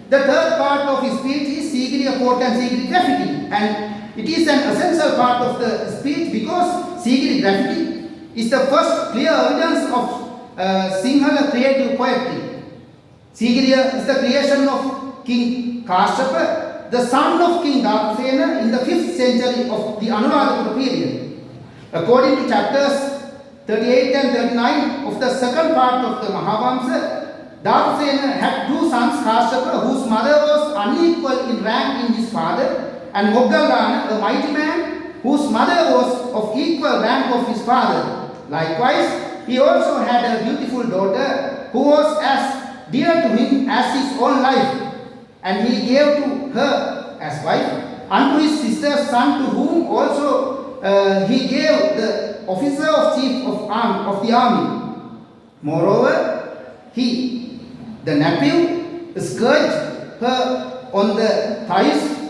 The third part of his speech is Sigiriya quote and Sigiri graffiti, and it is an essential part of the speech because Sigiri graffiti is the first clear evidence of Sinhala creative poetry. Sigiriya is the creation of King Kashyapa, the son of King Dhatusena in the 5th century of the Anuradhapura period. According to chapters 38 and 39 of the second part of the Mahavamsa, Dhatusena had two sons, Kashyapa, whose mother was unequal in rank in his father, and Moggallana, a mighty man, whose mother was of equal rank of his father. Likewise, he also had a beautiful daughter who was as dear to him as his own life, and he gave to her as wife unto his sister's son, to whom also he gave the officer of chief of the army. Moreover, he, the nephew, scourged her on the thighs,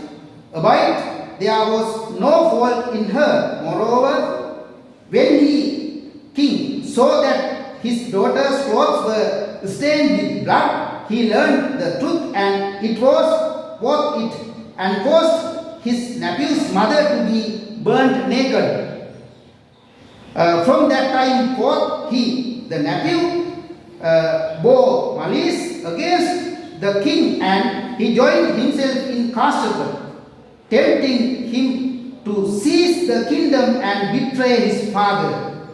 albeit there was no fault in her. Moreover, when he, king, saw that his daughter's clothes were stained with blood, he learned the truth, and it was worth it, and caused his nephew's mother to be burnt naked. From that time forth, he, the nephew, bore malice against the king, and he joined himself in Kashyapa, tempting him to seize the kingdom and betray his father.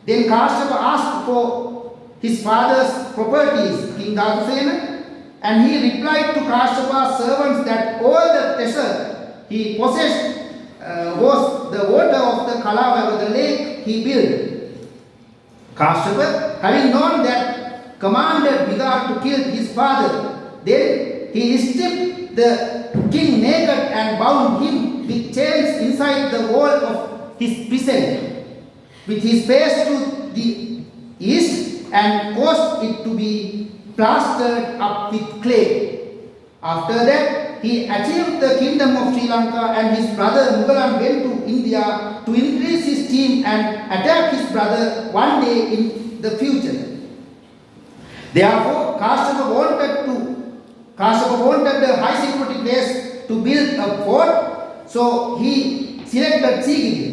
Then Kashyapa asked for his father's properties, King Dhatusena, and he replied to Kashyapa's servants that all the treasure he possessed was the water of the Kalava, the lake he built. Kashyapa, having known that, commanded Vigar to kill his father. Then he stripped the king naked and bound him with chains inside the wall of his prison, with his face to the east, and caused it to be plastered up with clay. After that, he achieved the kingdom of Sri Lanka, and his brother Mugalan went to India to increase his team and attack his brother one day in the future. Therefore, Kashyapa wanted a high security place to build a fort, so he selected Sigiriya.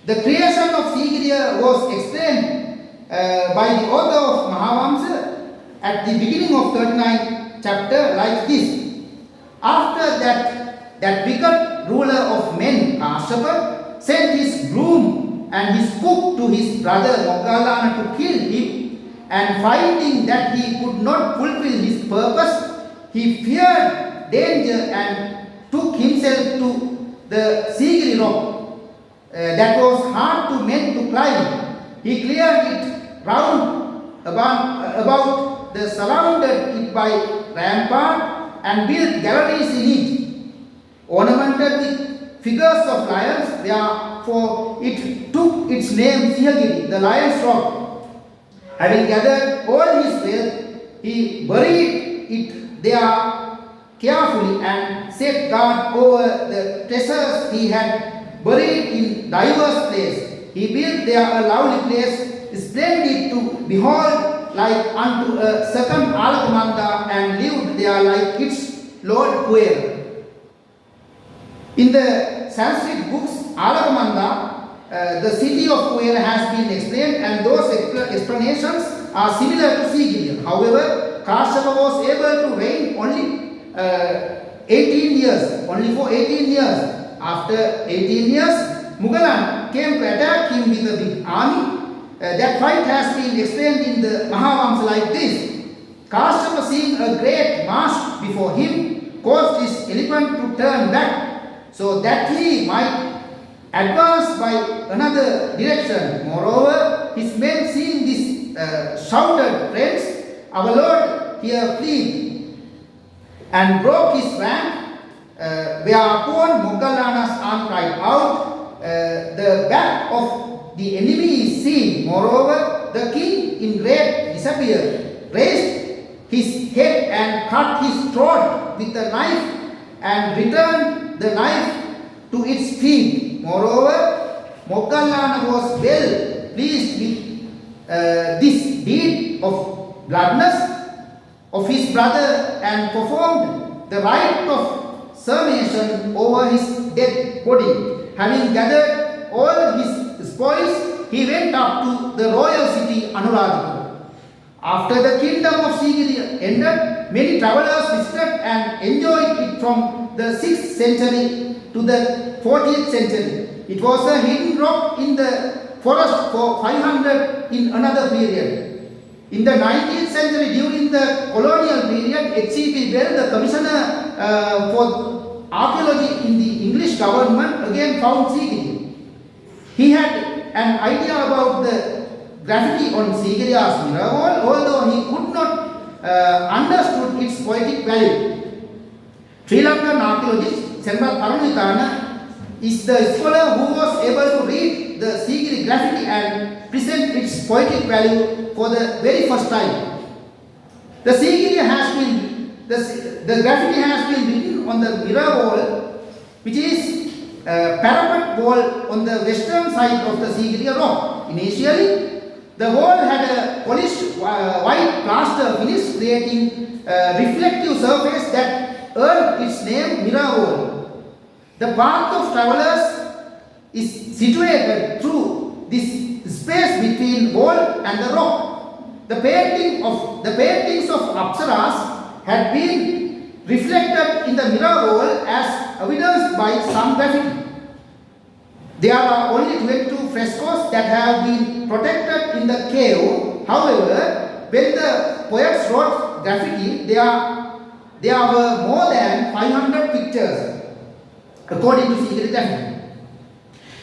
The creation of Sigiriya was explained by the author of Mahavamsa at the beginning of 39th chapter like this. After that wicked ruler of men, Kashyapa, sent his groom and his cook to his brother Moggallana to kill him, and finding that he could not fulfill his purpose, he feared danger and took himself to the Sigiri rock that was hard to men to climb. He cleared it round about the surrounded it by rampart and built galleries in it, ornamented with figures of lions. Therefore, it took its name Sihagiri, the lion's rock. Having gathered all his wealth, he buried it there carefully and set guard over the treasures he had buried in diverse places. He built there a lovely place, splendid to behold, like unto a second Alakamanda, and lived there like its Lord Kuera. In the Sanskrit books, Alakamanda, the city of Kuera has been explained, and those explanations are similar to Sigiriya. However, Kashyapa was able to reign only 18 years, only for 18 years. After 18 years, Mugalan came to attack him with a big army. That fight has been explained in the Mahavamsa like this. Kashyapa, seeing a great marsh before him, caused his elephant to turn back, so that he might advance by another direction. Moreover, his men, seeing this, shouted, "Friends, our Lord here fled," and broke his rank. Whereupon Moggallana's arm cried out, the back of the enemy is seen. Moreover, the king in great disappeared, raised his head and cut his throat with a knife, and returned the knife to its feet. Moreover, Moggallana was well pleased with this deed of bloodness of his brother, and performed the rite of cremation over his dead body. Having gathered all his spoils, he went up to the royal city Anuradhapura. After the kingdom of Sigiri ended, many travelers visited and enjoyed it from the 6th century to the 40th century. It was a hidden rock in the forest for 500 in another period. In the 19th century, during the colonial period, H.C.P. Bell, the commissioner for archaeology in the English government, again found Sigiri. He had an idea about the graffiti on Sigiriya's mirror wall, although he could not understood its poetic value. Sri Lankan archaeologist Senra Paramithana is the scholar who was able to read the Sigiri graffiti and present its poetic value for the very first time. The Sigiri has been, the graffiti has been written on the mirror wall, which is a parapet wall on the western side of the Sigiri rock. Initially, the wall had a polished white plaster finish, creating a reflective surface that earned its name mirror wall. The path of travelers is situated through this space between wall and the rock. The paintings of Apsaras had been reflected in the mirror wall as evidenced by some graffiti. There are only 22 frescoes that have been protected in the cave. However, when the poets wrote graffiti, there were more than 500 pictures, according to Sigiri graffiti.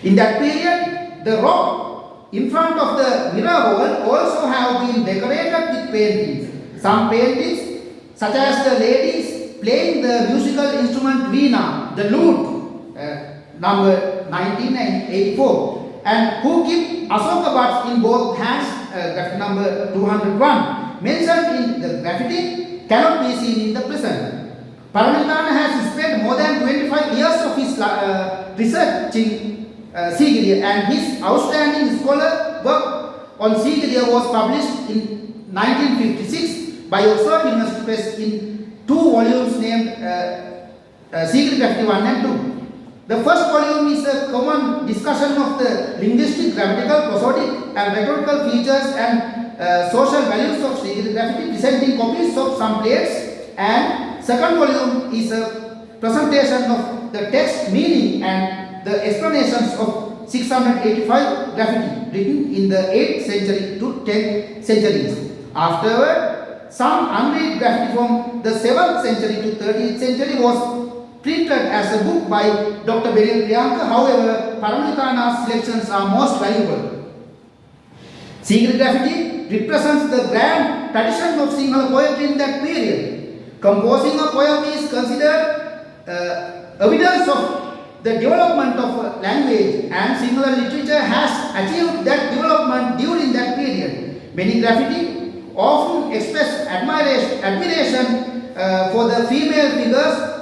In that period, the rock in front of the mirror wall also have been decorated with paintings. Some paintings, such as the ladies playing the musical instrument veena, the lute, number 1984, and who keep Asoka buds in both hands, graffiti number 201, mentioned in the graffiti, cannot be seen in the present. Paramithana has spent more than 25 years of his researching Sigiri, and his outstanding scholar work on Sigiri was published in 1956 by Oxford University Press in 2 volumes named Sigiri Graffiti 1 and 2. The first volume is a common discussion of the linguistic, grammatical, prosodic and rhetorical features and social values of Sigiri graffiti, presenting copies of some plates, and second volume is a presentation of the text, meaning and the explanations of 685 graffiti written in the 8th century to 10th centuries. Afterward, some unread graffiti from the 7th century to 13th century was printed as a book by Dr. Beryl Priyanka. However, Paramithana's selections are most valuable. Sigiri graffiti represents the grand tradition of Sinhala poetry in that period. Composing a poem is considered evidence of the development of language, and Sinhala literature has achieved that development during that period. Many graffiti often express admiration for the female figures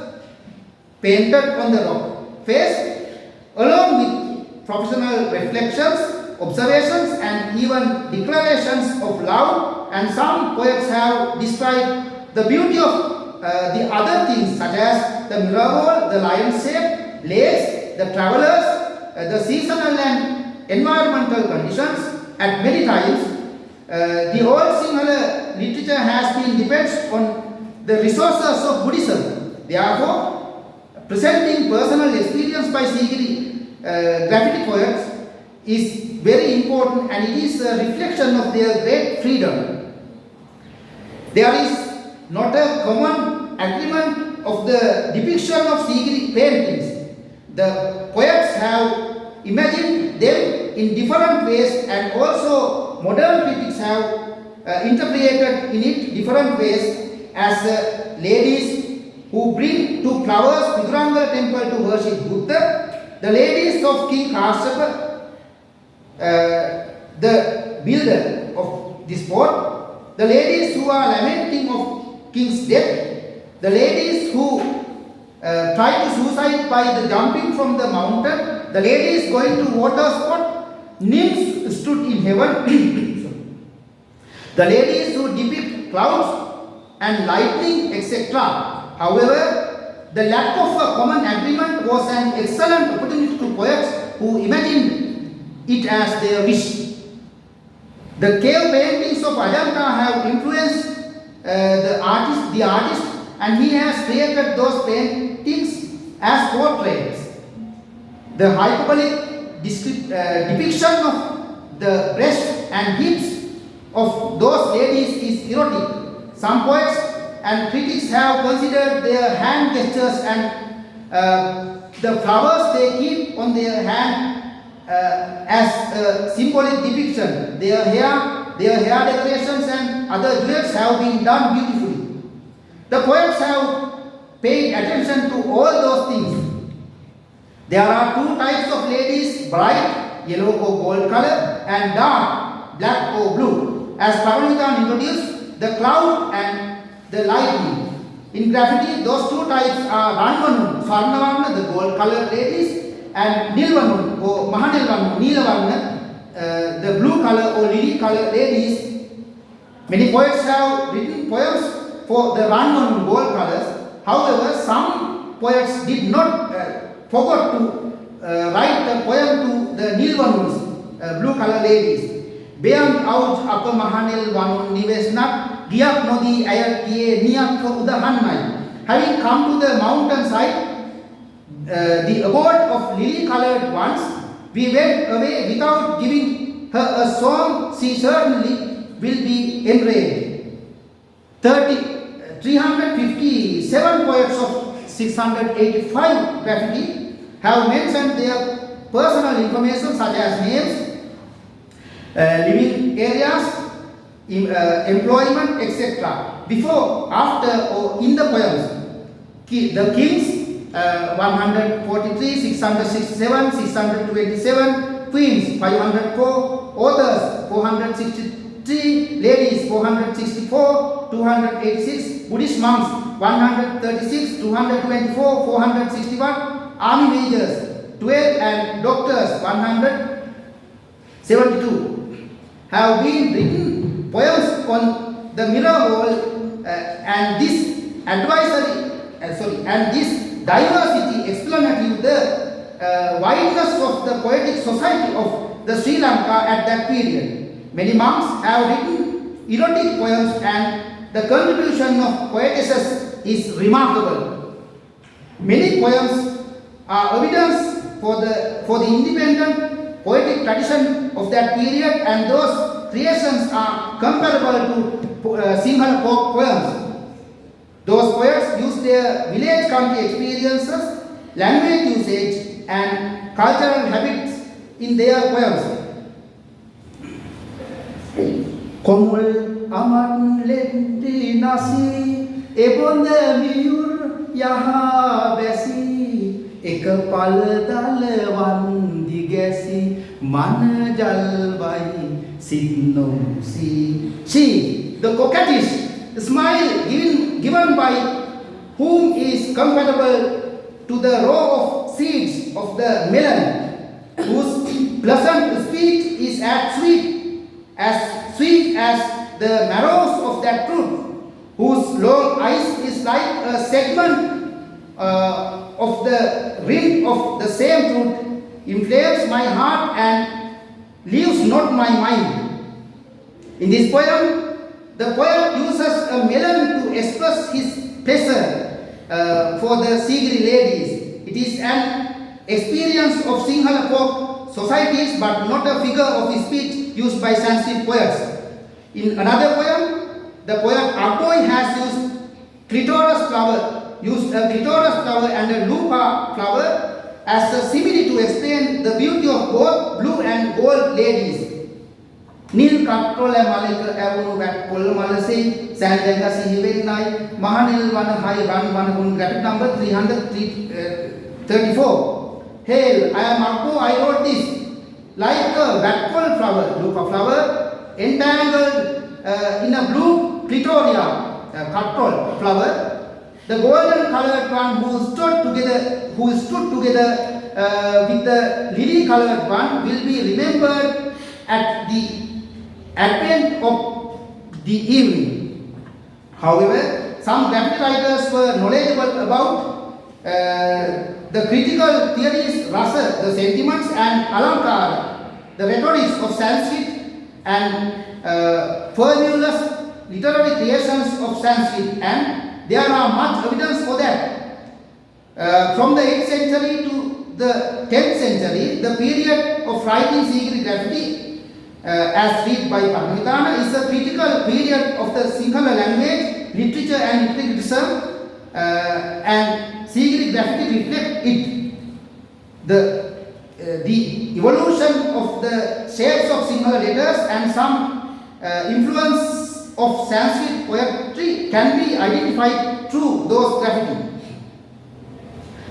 painted on the rock face, along with professional reflections, observations, and even declarations of love. And some poets have described the beauty of the other things, such as the mirror wall, the lion shape, lakes, the travelers, the seasonal and environmental conditions. At many times, the old Sinhala literature has been depends on the resources of Buddhism. Therefore, presenting personal experience by Sigiri graffiti poets is very important, and it is a reflection of their great freedom. There is not a common agreement of the depiction of Sigiri paintings. The poets have imagined them in different ways, and also modern critics have interpreted in it different ways, as ladies who bring 2 flowers to Vidurangala temple to worship Buddha, the ladies of King Kashyapa, the builder of this fort, the ladies who are lamenting of king's death, the ladies who tried to suicide by the jumping from the mountain, the ladies going to water spot, nymphs stood in heaven, the ladies who depict clouds and lightning, etc. However, the lack of a common agreement was an excellent opportunity to poets who imagined it as their wish. The cave paintings of Ajanta have influenced the artist, and he has created those paintings as portraits. The hyperbolic depiction of the breast and hips of those ladies is erotic. Some poets and critics have considered their hand gestures and the flowers they keep on their hand as a symbolic depiction. Their hair decorations and other jewels have been done beautifully. The poets have paid attention to all those things. There are two types of ladies, bright yellow or gold color and dark black or blue. As Paramita introduced, the cloud and the lightning. In graffiti, those two types are Ranvanu, Swarnavarna, the gold colored ladies, and Nilvanu or Mahanilvanu, Nilavarna, the blue color or lily colored ladies. Many poets have written poems for the Ranvanu gold colors. However, some poets did not forgot to write a poem to the Nilvanus, blue color ladies. Beyond out apa Mahanil Vanun Nivesnak, Giak Nodi Ayat Kie Niak Udahanai. Having come to the mountain side, the abode of lily colored ones, we went away without giving her a song. She certainly will be enraged. 357 poets of 685 graffiti have mentioned their personal information such as names, living areas, employment, etc. before, after or in the poems. The kings 143, 667, 627, queens 504, authors 463, ladies 464, 286, Buddhist monks 136, 224, 461, army majors 12 and doctors 172 have been written poems on the mirror wall, and this diversity explanatory the wideness of the poetic society of the Sri Lanka at that period. Many monks have written erotic poems, and the contribution of poetesses is remarkable. Many poems are evidence for the independent poetic tradition of that period, and those creations are comparable to Sinhala folk poems. Those poets use their village country experiences, language usage, and cultural habits in their poems. Komul aman lendi nasi ebonda miyur yaha besi ekapal dalwan digesi man jalbai sidno si. She, the coquettish smile given by whom is comparable to the row of seeds of the melon, whose pleasant speech is as sweet as the marrows of that fruit, whose long eyes is like a segment of the ring of the same fruit, inflames my heart and leaves not my mind. In this poem, the poet uses a melon to express his pleasure for the Sigri ladies. It is an experience of Sinhala folk societies, but not a figure of speech used by Sanskrit poets. In another poem, the poet Apoy has used a clitoris flower and a lupa flower as a simile to explain the beauty of both blue and gold ladies. Nil Katrola Malika Avunu Vat Kolomalasi, Sanjanga Sihivenai, Mahanil Vanahai Ranvanahun, graphic number 334. Hail, I am Akko, I wrote this. Like a vatkol flower, lupa flower, entangled in a blue clitoria, katrol flower, the golden colored one who stood together with the lily colored one will be remembered at the advent of the evening. However, some graffiti writers were knowledgeable about the critical theories, rasa, the sentiments and alankara, the rhetorics of Sanskrit and formulous literary creations of Sanskrit, and there are much evidence for that. From the 8th century to the 10th century, the period of writing Sigiri graffiti, as read by Padmavithana, is a critical period of the Sinhala language, literature and criticism, and Sigiri graffiti reflect it. The evolution of the shapes of Sinhala letters and some influence of Sanskrit poetry can be identified through those graffiti.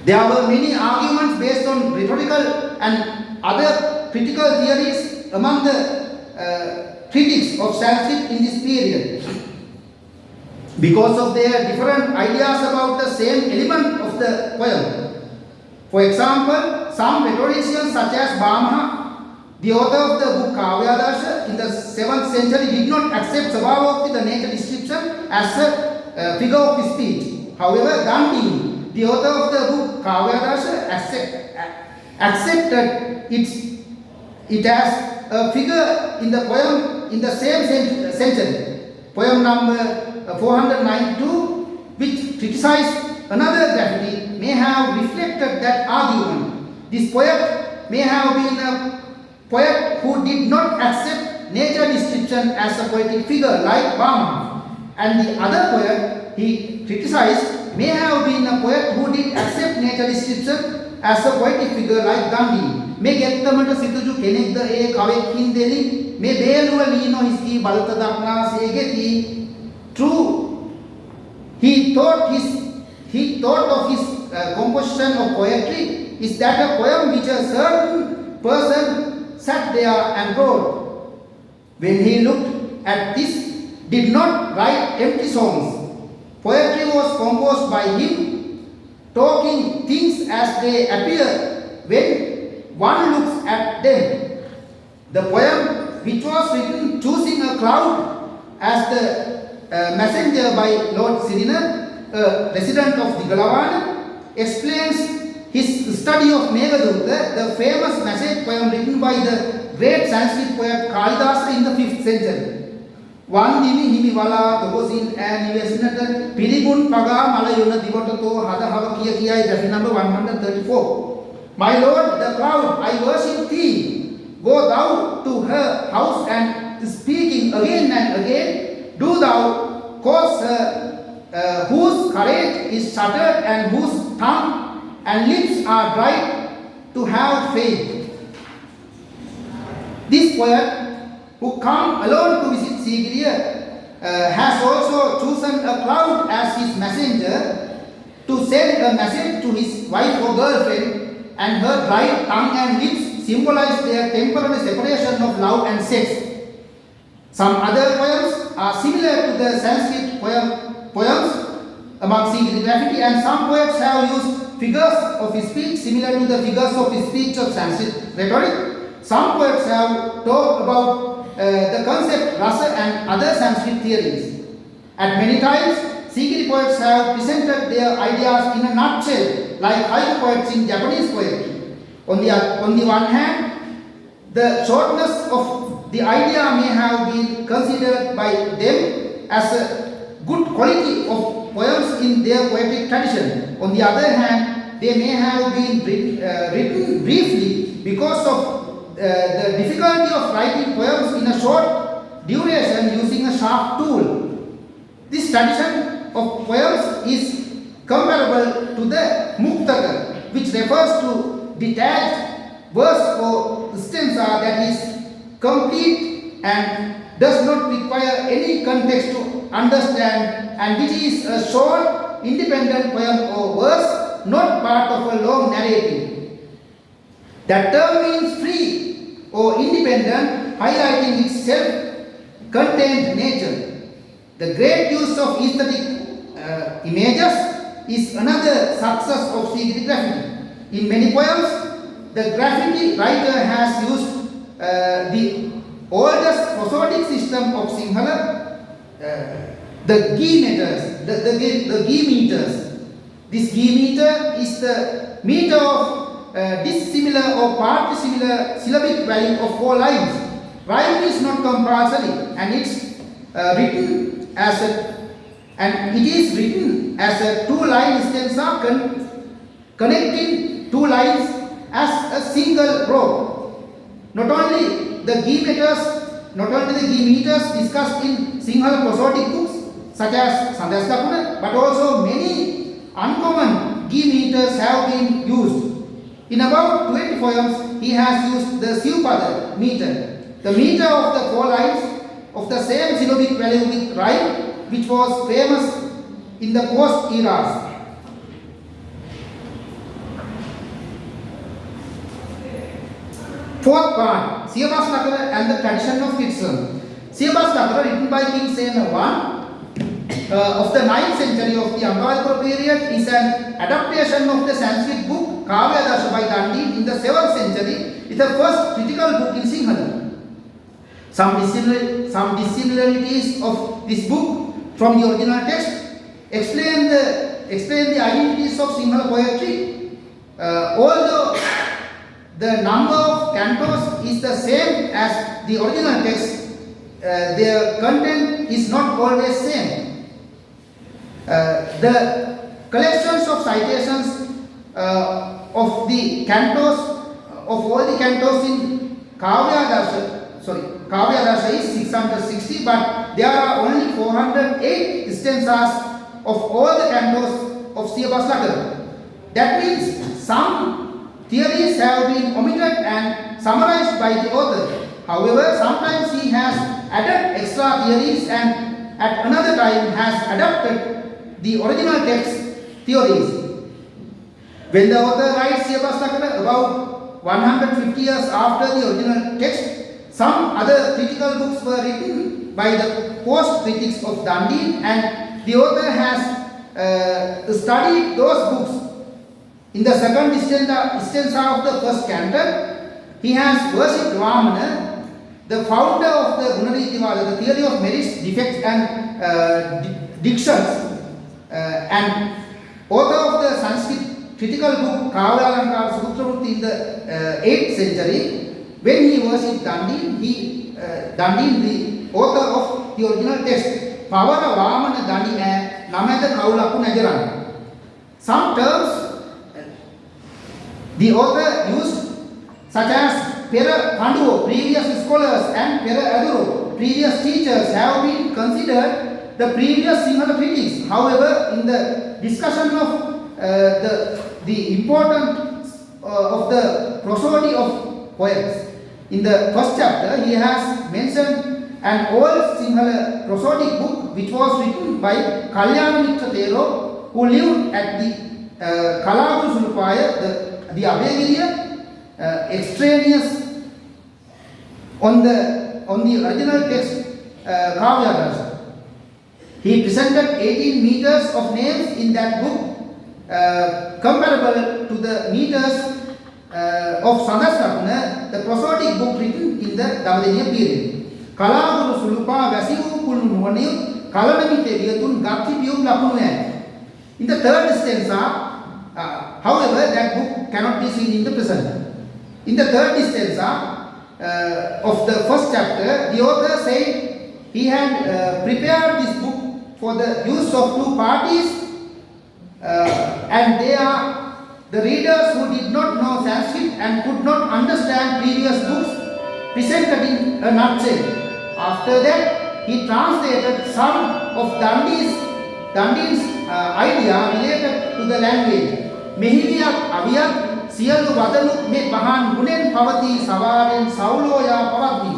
There were many arguments based on rhetorical and other critical theories among the critics of Sanskrit in this period. Because of their different ideas about the same element of the poem. For example, some rhetoricians such as Bhamaha, the author of the book Kavyadasha in the 7th century, did not accept Svabhavokti, the nature description, as a figure of speech. However, Gandhi, the author of the book Kavyadasha, accepted it as a figure in the poem in the same century. Poem number 492, which criticized another graffiti, may have reflected that argument. This poet may have been a poet who did not accept nature description as a poetic figure like Bhamaha, and the other poet he criticized may have been a poet who did accept nature description as a poetic figure like Gandhi. මේ ගෙත්තමට සිතුජු කෙනෙක්ද ඒ කවෙක්කින් දෙලි මේ බේලුව ලීනෝ හිස්කී බලත දක්නා සේගෙති. True, he thought of his composition of poetry is that a poem which a certain person sat there and wrote. When he looked at this, did not write empty songs. Poetry was composed by him, talking things as they appear when one looks at them. The poem, which was written choosing a cloud as the messenger by Lord Sirina, a resident of Digalawana, explains his study of Meghaduta, the famous message poem written by the great Sanskrit poet Kalidasa in the 5th century. Vandimi himi wala togosin and nivesinata piribun paga malayuna divotato hada hava kiya kiya, graffiti number 134. My Lord, the cloud, I worship thee. Go thou to her house and speaking again and again, do thou cause her whose courage is shuttered and whose tongue and lips are dried to have faith. This poet, who come alone to visit Sigiriya, has also chosen a cloud as his messenger to send a message to his wife or girlfriend, and her dry tongue and lips symbolize their temporary separation of love and sex. Some other poems are similar to the Sanskrit poems among Sigiri graffiti, and some poets have used figures of speech similar to the figures of speech of Sanskrit rhetoric. Some poets have talked about the concept rasa and other Sanskrit theories. At many times, Sigiri poets have presented their ideas in a nutshell, like haiku poets in Japanese poetry. On the one hand, the shortness of the idea may have been considered by them as a good quality of poems in their poetic tradition. On the other hand, they may have been written briefly because of the difficulty of writing poems in a short duration using a sharp tool. This tradition of poems is comparable to the Muktaka, which refers to detached verse or stanza that is complete and does not require any context to understand, and which is a short independent poem or verse, not part of a long narrative. That term means free or independent, highlighting its self-contained nature. The great use of aesthetic images is another success of Sigiri graffiti. In many poems, the graffiti writer has used the oldest prosodic system of Sinhala, the G meters, the G meters. This G meter is the meter of dissimilar or partly similar syllabic value of 4 lines. Rhyme is not compulsory, and it's written as a 2-line stanza connecting 2 lines as a single row. Not only the G meters discussed in Sinhala prosodic books such as Sandas Lakuna, but also many uncommon G meters have been used. In about 20 poems, he has used the Sivapada meter, the meter of the 4 lines of the same syllabic value with rhyme, which was famous in the post eras. Fourth part, Siyapas Nakara and the tradition of Kitson. Siyapas Nakara, written by King Sena I of the 9th century of the Ambaladpura period, is an adaptation of the Sanskrit book Kavya Dasha by Dandin in the 7th century. It's the first critical book in Sinhala. Some dissimilarities of this book from the original text explain the identities of Sinhala poetry. Although the number of cantos is the same as the original text, their content is not always same. The collections of citations of the cantos, of all the cantos in Kavya Dasha is 660, but there are only 408 stanzas of all the cantos of Siyapas Nakara. That means some theories have been omitted and summarized by the author. However, sometimes he has added extra theories and at another time has adapted the original text theories. When the author writes Siyapas Nakara about 150 years after the original text, some other critical books were written by the post-critics of Dandin, and the author has studied those books. In the second stanza of the first canto, he has worshipped Vamana, the founder of the Gunaritiwada, the theory of merits, defects and dictions, and author of the Sanskrit critical book Kavya Sutravrutti in the 8th century. When he worshipped Dandin, Dandin, the author of the original text, Pavara Vamana Dandina Namada Kaulaku Najaran. Some terms the author used, such as Pera Panduo, previous scholars, and Pera Aduro, previous teachers, have been considered the previous Sinhala critics. However, in the discussion of the importance of the prosody of poems, in the first chapter, he has mentioned an old Sinhala prosodic book which was written by Kalyanamitra Thero, who lived at the Kalaguru Sulupaya, the Abhayagiriya, extraneous on the original text Kavya Dasha. He presented 18 meters of names in that book, comparable to the meters of Sandas Lakuna, the prosodic book written in the Davadeniya period. Kalaguru Sulupa Vasivu Kulu Nuwaniyu Kalanamite Viyatun Gakti Piyum Lakunu. In the third stanza, however, that book cannot be seen in the present. In the third stanza of the first chapter, the author said he had prepared this book for the use of 2 parties, and they are the readers who did not know Sanskrit and could not understand previous books presented in a nutshell. After that, he translated some of Dandin's idea related to the language. Mehiviyak aviyat siyalu wadalu me pahan gunen pavati savaren sauloya pavati.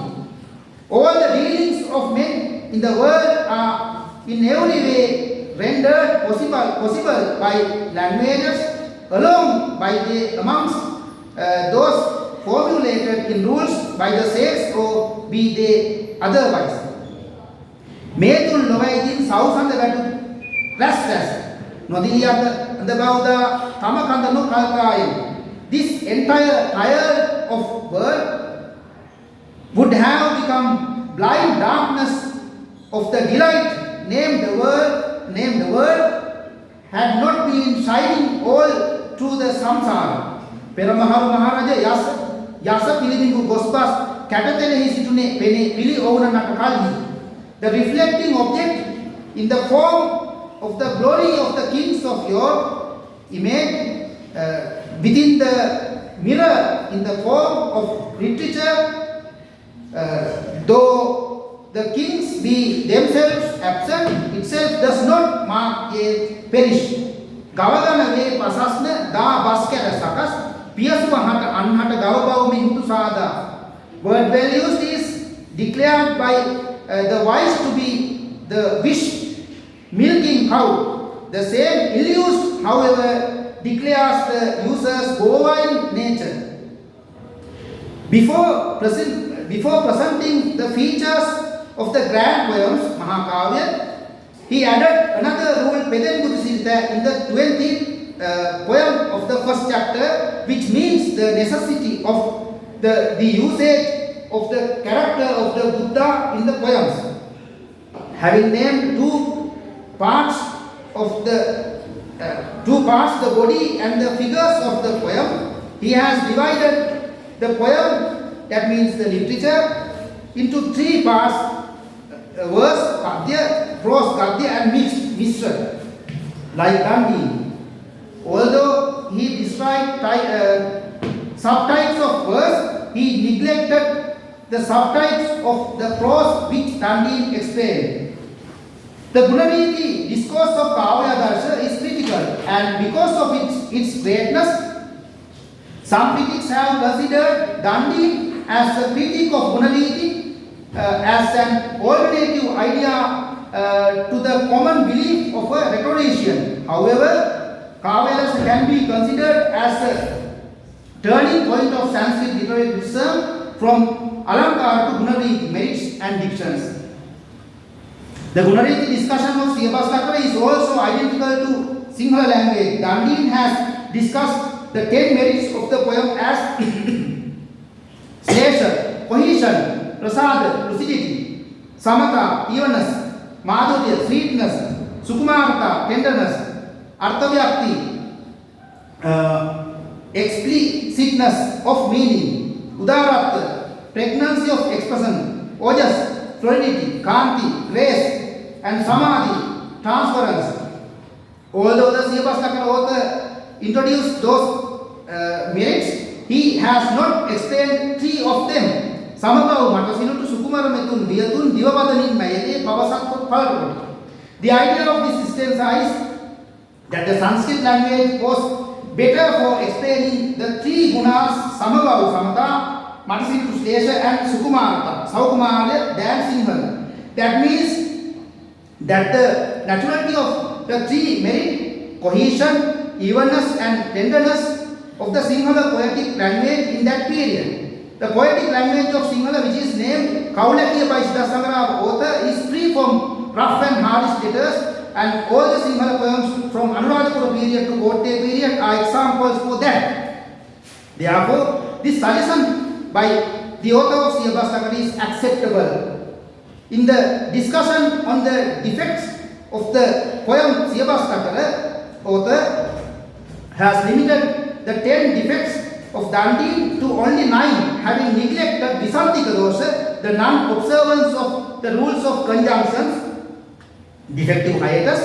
All the dealings of men in the world are in every way rendered possible by languages, along amongst those formulated in rules by the sages, or be they otherwise. Metul Novaidin Sausanda Gatu Rastas Nodiliata the Bauda Tamakanda no Kalkai. This entire tired of world would have become blind darkness of the delight named the world named word had not been shining all through the samsara. Peramaharu Maharaja Yasa Pilibingu Gospas Katatele Hisitune Pene Pili Ovana Natakali. The reflecting object in the form of the glory of the kings of your image within the mirror in the form of literature, though the kings be themselves absent, itself does not mark a perish. Gavagana ve pasasna da baskara sakas piasuwa hata anhata gavabavu mihutu sada. Word values is declared by the wise to be the wish milking cow. The same ill used, however, declares the user's bovine nature. Before presenting the features of the grand poems, Mahakavya, he added another rule, Pedengutusita, in the 20th poem of the first chapter, which means the necessity of the usage of the character of the Buddha in the poems. Having named two parts, the body and the figures of the poem, he has divided the poem, that means the literature, into three parts: verse, gadya, prose, gadya, and mixture, like Gandhi. Although he described subtypes of verse, he neglected the subtypes of the prose which Gandhi explained. The Gunariti discourse of Kavya Darsha is critical, and because of its greatness, some critics have considered Gandhi as a critic of Gunariti as an alternative idea to the common belief of a rhetorician. However, Kavya can be considered as a turning point of Sanskrit literary criticism from Alankara to Gunariti merits and dictions. The Gunariti discussion of Siyabhastakara is also identical to Sinhala language. Gandhi has discussed the 10 merits of the poem as Slesha, cohesion, prasada, lucidity, samatha, evenness, madhurya, sweetness, sukumarta, tenderness, arthavyakti, explicitness of meaning, udaratha, pregnancy of expression, ojas, fluidity, kanti, grace, and samadhi, transference. Although the Siyabhastakara author introduced those merits, he has not explained three of them. Samabhavu, Matasinutu, Sukumarametun, Viyatun, Divavadanin, Mayate, Pavasakut, Palarut. The idea of this system is that the Sanskrit language was better for explaining the three gunas, Samabhavu, Samata, Matasinutu, Slesha, and Sukumarata, Saukumara, Dan Sinhala. That means that the naturality of the three merit, cohesion, evenness, and tenderness of the Sinhala poetic language in that period. The poetic language of Sinhala, which is named Kaulakya by Siddhasangara author, is free from rough and harsh letters, and all the Sinhala poems from Anuradhapura period to Kotte period are examples for that. Therefore, this suggestion by the author of Siyabhastakara is acceptable. In the discussion on the defects of the poem, Siyabhastakara author has limited the 10 defects of Dandi to only 9, having neglected Visantika dosha, the non-observance of the rules of conjunctions. Defective hiatus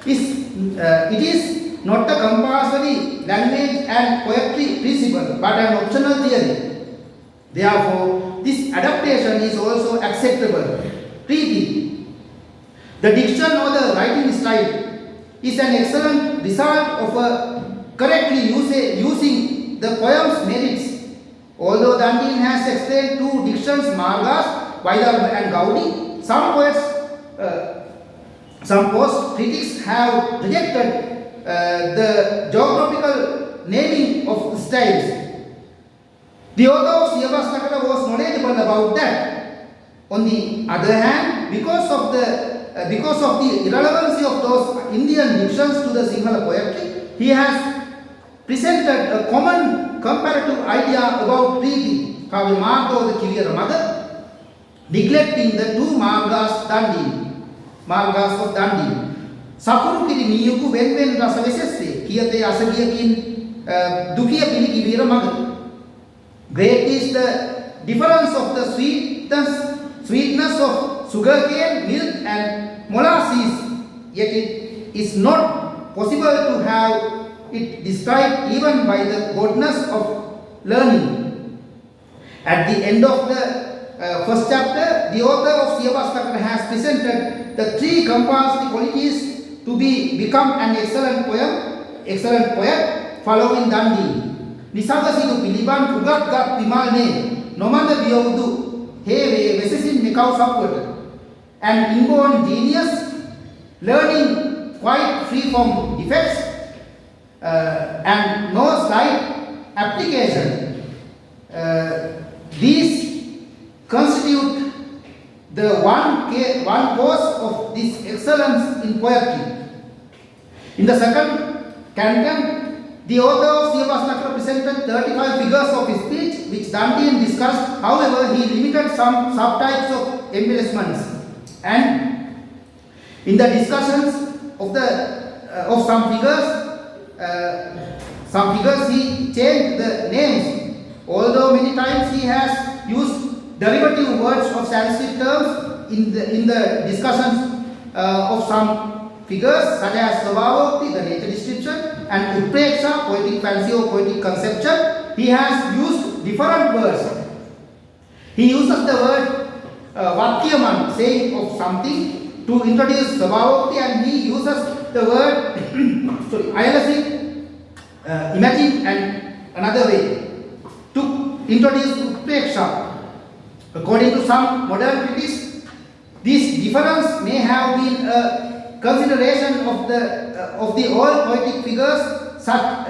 it is not a compulsory language and poetry principle, but an optional theory. Therefore, this adaptation is also acceptable. Preeti. The diction or the writing style is an excellent result of correctly using the poem's merits. Although Dandin has explained two dictions, Margas, Vaidharma and Gaudi, some post critics have rejected the geographical naming of styles. The author of Siyabhastakara was knowledgeable about that. On the other hand, because of the irrelevancy of those Indian dictions to the Sinhala poetry, he has presented a common comparative idea about Preeti, Kavya Marga, the Kiviyara mother, neglecting the two Margas of Dandi. සපුරු කිරි මීයකු වෙන් රස වෙසෙස්සේ කියතේ අසගියකින් දුකිය පිළිකිවීර මග. Great is the difference of the sweetness of sugarcane, milk and molasses, yet it is not possible to have it described even by the goodness of learning. At the end of the first chapter, the author of Siyabastakara has presented the three compulsory qualities to become an excellent poet following Dundee. Nisagasidu piliban ugat pimalne nomada biyawudu heve vesesin mekaw sapwata. An inborn genius, learning quite free from defects and no slight application. These constitute the one cause of this excellence in poetry. In the second canton, the author of Siyabastakara presented 35 figures of his speech, which Dantean discussed. However, he limited some subtypes of embellishments, and in the discussions of some figures he changed the names. Although many times he has used derivative words of Sanskrit terms in the discussions of some figures, such as Svabhavokti, the nature description, and Utpreksha, poetic fancy or poetic conception, he has used different words. He uses the word Vakyaman, saying of something, to introduce Svabhavokti, and he uses the word Ayalasic, imagine, and another way to introduce Utpreksha. According to some modern critics, this difference may have been a consideration of the old poetic figures, such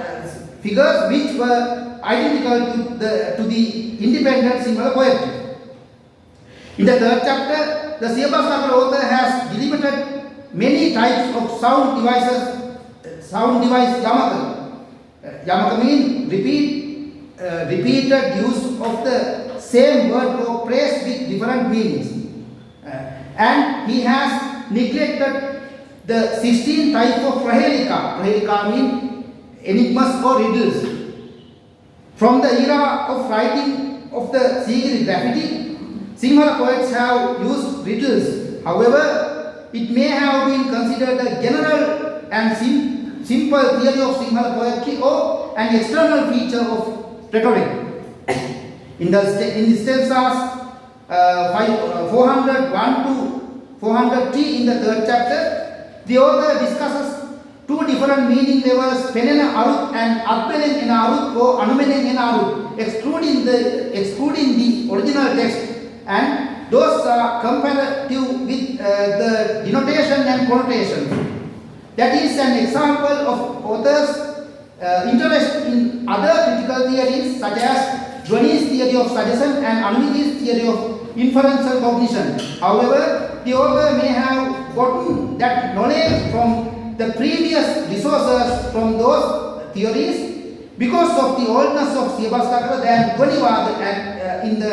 figures which were identical to the independent Sinhala poetry. In the third chapter, the Siyabastakara author has delimited many types of sound device yamaka. Yamaka means repeated use of the same word or phrase with different meanings. And he has neglected the 16 types of Prahelika. Prahelika means enigmas or riddles. From the era of writing of the Sigiri graffiti, Sinhala poets have used riddles. However, it may have been considered a general and simple theory of Sinhala poetry or an external feature of rhetoric. In the stanzas 401 to 403 in the third chapter, the author discusses two different meaning levels, Penena Arut and Adpenen in Arut or Anumenen in Arut, excluding the original text, and those are comparative with the denotation and connotation. That is an example of authors' interest in other critical theories such as Dhwani's theory of suggestion and Anumiti's theory of inferential cognition. However, the author may have gotten that knowledge from the previous resources from those theories because of the oldness of Siyabastakara than Dhwanivada in the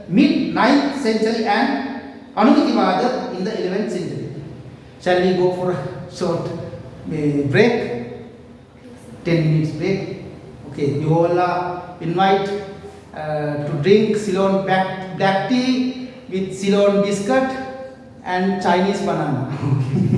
mid-9th century and Anumitivada in the 11th century. Shall we go for a short break? 10 minutes break. Okay, you all are invited to drink Ceylon black tea with Ceylon biscuit and Chinese banana. Okay.